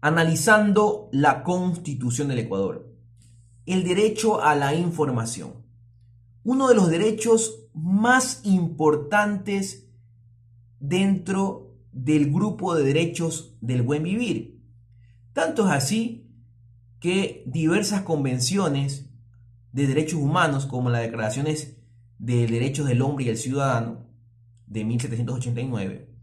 analizando la Constitución del Ecuador. El derecho a la información. Uno de los derechos más importantes dentro del grupo de derechos del buen vivir. Tanto es así que diversas convenciones de derechos humanos, como las declaraciones de derechos del hombre y el ciudadano de 1789,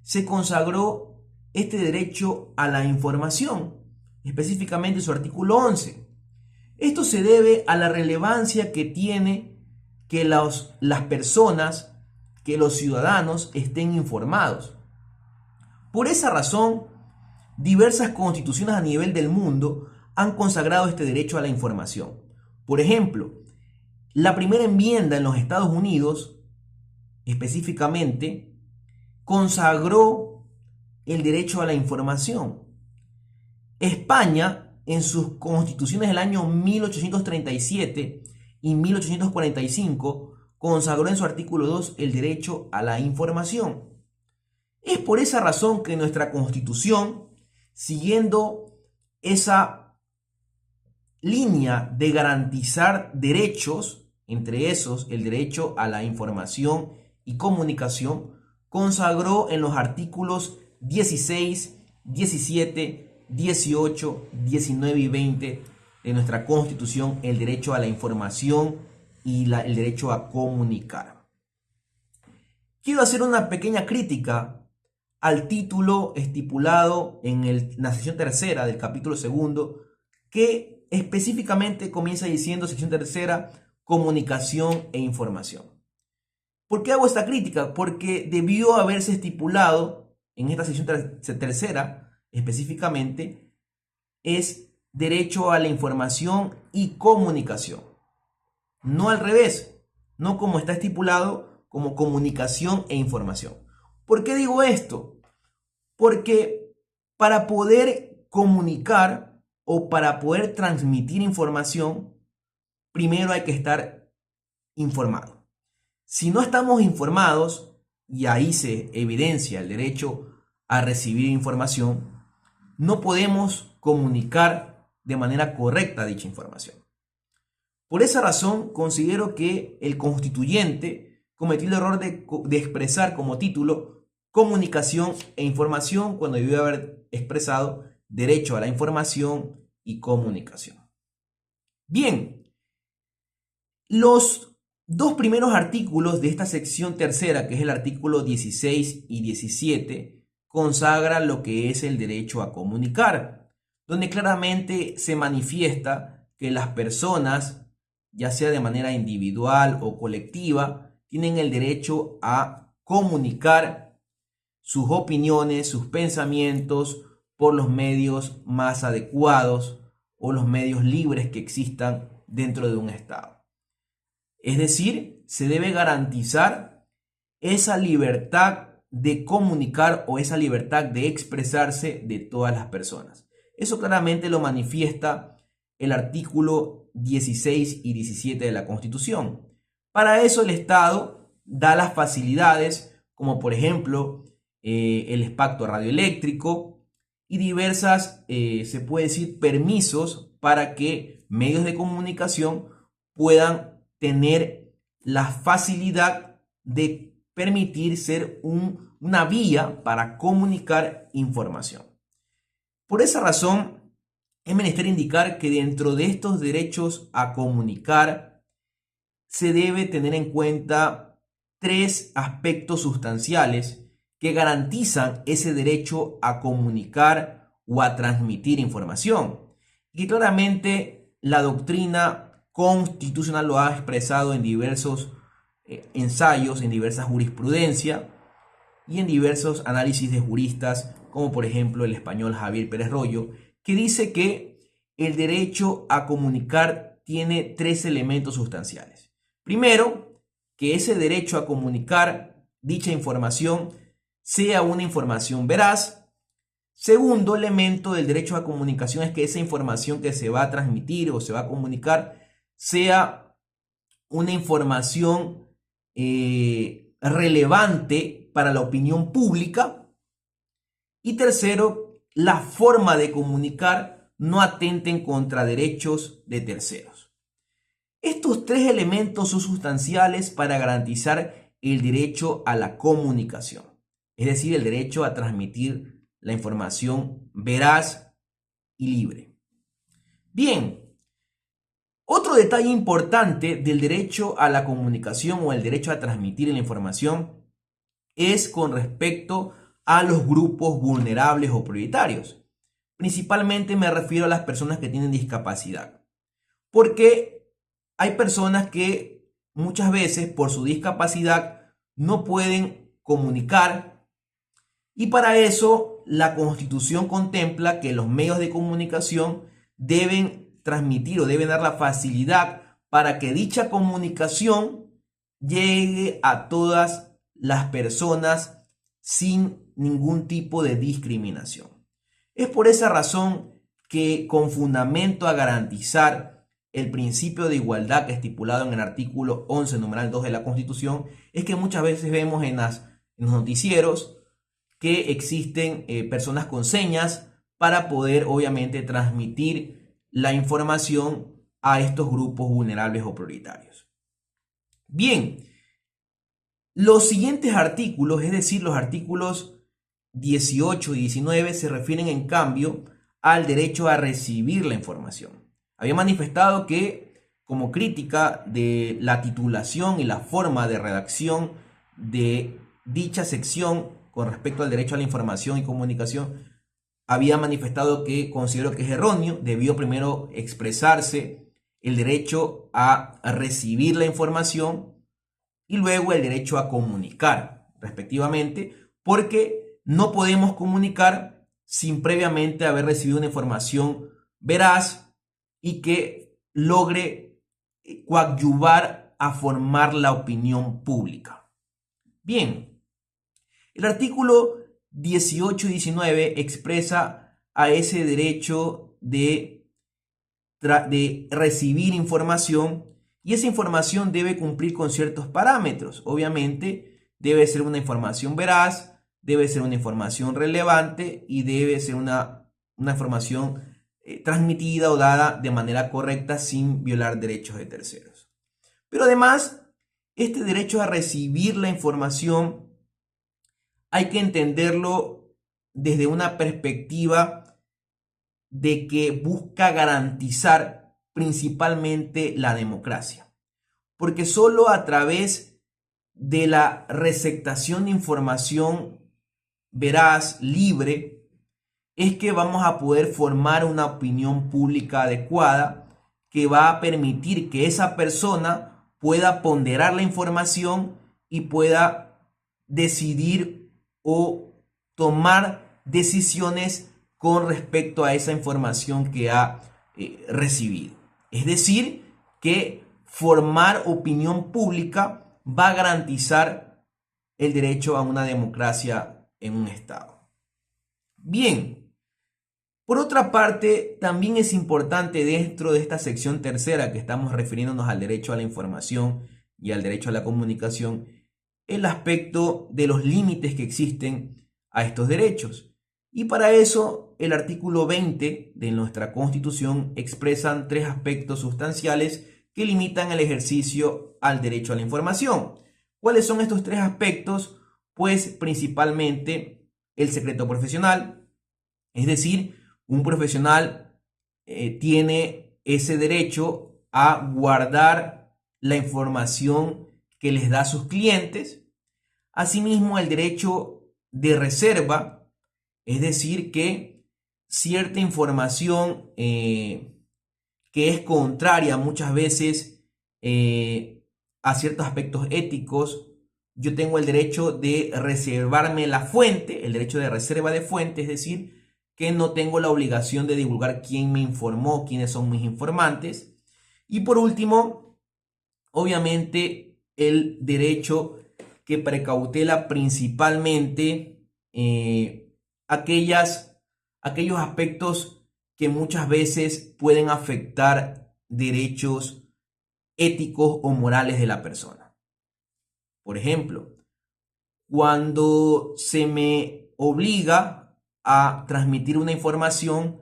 se consagró este derecho a la información, específicamente su artículo 11. Esto se debe a la relevancia que tiene que las personas, que los ciudadanos estén informados. Por esa razón, diversas constituciones a nivel del mundo han consagrado este derecho a la información. Por ejemplo, la primera enmienda en los Estados Unidos, específicamente, consagró el derecho a la información. España, en sus constituciones del año 1837 y 1845, consagró en su artículo 2 el derecho a la información. Es por esa razón que nuestra Constitución, siguiendo esa línea de garantizar derechos, entre esos el derecho a la información y comunicación, consagró en los artículos 16, 17, 18, 19 y 20 de nuestra Constitución el derecho a la información y el derecho a comunicar. Quiero hacer una pequeña crítica al título estipulado en la sección tercera del capítulo segundo, que específicamente comienza diciendo sección tercera, comunicación e información. ¿Por qué hago esta crítica? Porque debió haberse estipulado en esta sección tercera, específicamente, es derecho a la información y comunicación. No al revés, no como está estipulado como comunicación e información. ¿Por qué digo esto? Porque para poder comunicar o para poder transmitir información, primero hay que estar informado. Si no estamos informados, y ahí se evidencia el derecho a recibir información, no podemos comunicar de manera correcta dicha información. Por esa razón, considero que el constituyente cometió el error de expresar como título comunicación e información cuando debió haber expresado derecho a la información y comunicación. Bien, los dos primeros artículos de esta sección tercera, que es el artículo 16 y 17, consagran lo que es el derecho a comunicar, donde claramente se manifiesta que las personas, ya sea de manera individual o colectiva, tienen el derecho a comunicar sus opiniones, sus pensamientos por los medios más adecuados o los medios libres que existan dentro de un Estado. Es decir, se debe garantizar esa libertad de comunicar o esa libertad de expresarse de todas las personas. Eso claramente lo manifiesta el artículo 16 y 17 de la Constitución. Para eso el Estado da las facilidades, como por ejemplo el espectro radioeléctrico y diversas, se puede decir, permisos para que medios de comunicación puedan tener la facilidad de permitir ser una vía para comunicar información. Por esa razón, es menester indicar que dentro de estos derechos a comunicar se debe tener en cuenta tres aspectos sustanciales que garantizan ese derecho a comunicar o a transmitir información. Y claramente la doctrina constitucional lo ha expresado en diversos ensayos, en diversa jurisprudencia y en diversos análisis de juristas, como por ejemplo el español Javier Pérez Royo, que dice que el derecho a comunicar tiene tres elementos sustanciales. Primero, que ese derecho a comunicar dicha información sea una información veraz. Segundo elemento del derecho a comunicación es que esa información que se va a transmitir o se va a comunicar sea una información relevante para la opinión pública. Y tercero, la forma de comunicar no atenten contra derechos de terceros. Estos tres elementos son sustanciales para garantizar el derecho a la comunicación, es decir, el derecho a transmitir la información veraz y libre. Bien, otro detalle importante del derecho a la comunicación o el derecho a transmitir la información es con respecto a los grupos vulnerables o prioritarios. Principalmente me refiero a las personas que tienen discapacidad, porque hay personas que muchas veces por su discapacidad no pueden comunicar, y para eso la Constitución contempla que los medios de comunicación deben transmitir o deben dar la facilidad para que dicha comunicación llegue a todas las personas sin ningún tipo de discriminación. Es por esa razón que, con fundamento a garantizar el principio de igualdad que estipulado en el artículo 11, numeral 2 de la Constitución, es que muchas veces vemos en los noticieros que existen personas con señas para poder, obviamente, transmitir la información a estos grupos vulnerables o prioritarios. Bien, los siguientes artículos, es decir, los artículos 18 y 19, se refieren en cambio al derecho a recibir la información. Había manifestado que, como crítica de la titulación y la forma de redacción de dicha sección con respecto al derecho a la información y comunicación, había manifestado que considero que es erróneo. Debió primero expresarse el derecho a recibir la información y luego el derecho a comunicar, respectivamente, porque no podemos comunicar sin previamente haber recibido una información veraz y que logre coadyuvar a formar la opinión pública. Bien, el artículo 18 y 19 expresa a ese derecho de recibir información, y esa información debe cumplir con ciertos parámetros. Obviamente debe ser una información veraz, debe ser una información relevante y debe ser una información transmitida o dada de manera correcta sin violar derechos de terceros. Pero además, este derecho a recibir la información hay que entenderlo desde una perspectiva de que busca garantizar principalmente la democracia, porque solo a través de la receptación de información veraz, libre, es que vamos a poder formar una opinión pública adecuada que va a permitir que esa persona pueda ponderar la información y pueda decidir o tomar decisiones con respecto a esa información que ha recibido. Es decir, que formar opinión pública va a garantizar el derecho a una democracia en un Estado. Bien, por otra parte, también es importante dentro de esta sección tercera que estamos refiriéndonos al derecho a la información y al derecho a la comunicación, el aspecto de los límites que existen a estos derechos. Y para eso, el artículo 20 de nuestra Constitución expresan tres aspectos sustanciales que limitan el ejercicio al derecho a la información. ¿Cuáles son estos tres aspectos? Pues principalmente el secreto profesional, es decir, un profesional tiene ese derecho a guardar la información que les da a sus clientes. Asimismo, el derecho de reserva, es decir, que cierta información que es contraria muchas veces a ciertos aspectos éticos, yo tengo el derecho de reservarme la fuente, el derecho de reserva de fuente, es decir, que no tengo la obligación de divulgar quién me informó, quiénes son mis informantes. Y por último, obviamente, el derecho que precautela principalmente aquellos aspectos que muchas veces pueden afectar derechos éticos o morales de la persona. Por ejemplo, cuando se me obliga a transmitir una información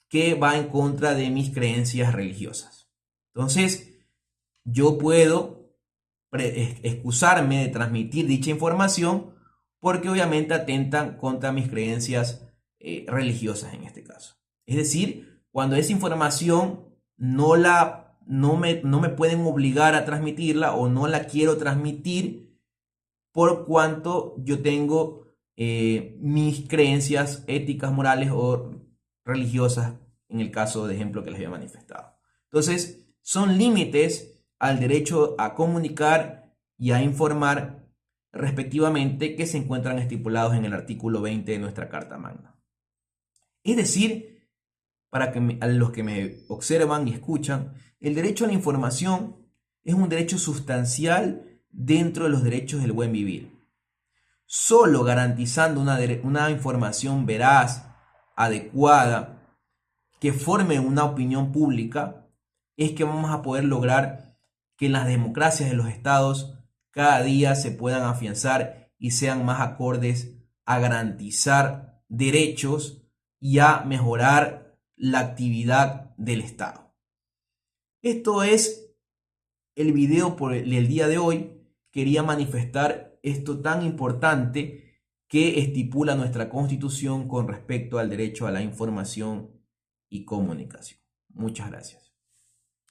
que va en contra de mis creencias religiosas. Entonces, yo puedo excusarme de transmitir dicha información porque obviamente atentan contra mis creencias religiosas en este caso. Es decir, cuando esa información no me pueden obligar a transmitirla o no la quiero transmitir por cuanto yo tengo mis creencias éticas, morales o religiosas en el caso de ejemplo que les había manifestado. Entonces, son límites al derecho a comunicar y a informar respectivamente que se encuentran estipulados en el artículo 20 de nuestra Carta Magna. Es decir, para que a los que me observan y escuchan, el derecho a la información es un derecho sustancial dentro de los derechos del buen vivir. Solo garantizando una información veraz, adecuada, que forme una opinión pública, es que vamos a poder lograr que las democracias de los estados cada día se puedan afianzar y sean más acordes a garantizar derechos y a mejorar la actividad del Estado. Esto es el video por el día de hoy. Quería manifestar esto tan importante que estipula nuestra Constitución con respecto al derecho a la información y comunicación. Muchas gracias.